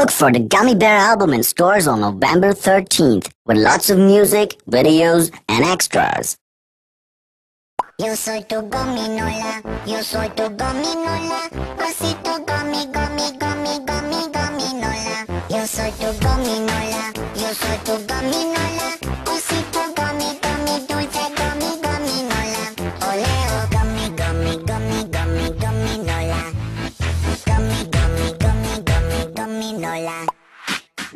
Look for the Gummy Bear album in stores on November 13th with lots of music, videos, and extras. Yo soy tu gominola, yo soy tu gominola, osito gomi, gomi, gomi, gomi, gominola. Yo soy tu gominola, yo soy tu gominola, osito gomi, gomi, dulce gomi, gominola. Oleo gomi, gomi, gomi, gomi, gominola. Gomi, gomi, gomi, gomi, gominola.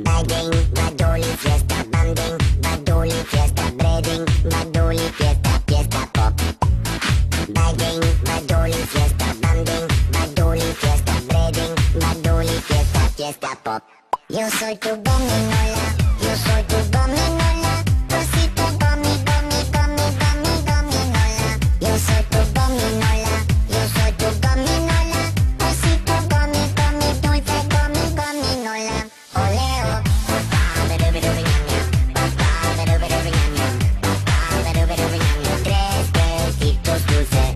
Bagging, badoli, fiesta, banding, badoli, fiesta, breading, badoli, fiesta, fiesta pop. Bagging, badoli, fiesta, banding, badoli, fiesta, breading, badoli, fiesta, fiesta pop. Yo soy tu gominola, yo soy tu gominola, osito gomi, gomi, gomi, gomi, gominola. Yo soy tu gominola, yo soy tu gominola, osito gomi, gomi, dulce gomi, gominola. Oleo. Tres besitos dulces.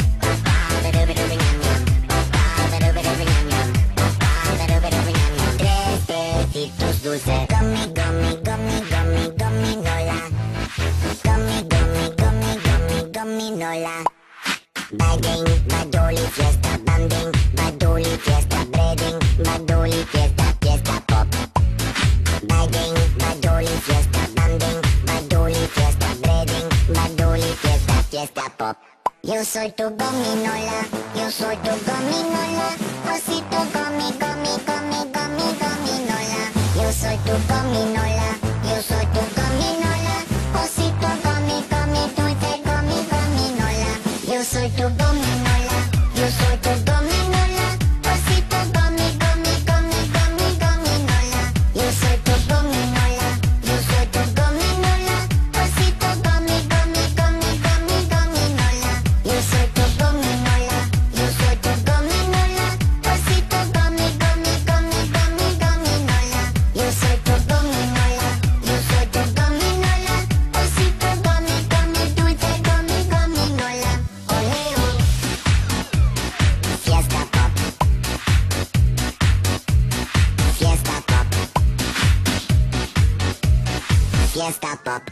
Dulce, gummy, gummy, gummy, gummy, gominola. Gummy, gummy, gummy, gummy, gominola. Bagging, badoli, fiesta, banding, badoli, fiesta, breading, badoli, fiesta, fiesta pop. Bagging, badoli, fiesta, banding, badoli, fiesta, breading, badoli, fiesta, fiesta pop. Yo soy tu gominola, yo soy tu gominola, osito gomi, gomi, gomi, gomi, gominola. Yo soy tu gominola, yo soy tu gominola, osito gomi, gomi, dulce gomi, gominola. Yo soy tu gominola, yo soy tu gominola, osito gomi, gomi, gomi, gomi, gominola. Yo soy tu gominola, yo soy tu gominola, osito gomi, gomi, gomi, gomi, gominola. Yo soy tu gominola, yo soy tu gominola, osito gomi, gomi, gomi, gomi, gominola. Yo soy tu gominola, yo soy tu gominola, osito gomi, gomi, dulce gomi, gominola. Oleo. Fiesta pop. Fiesta pop. Fiesta pop.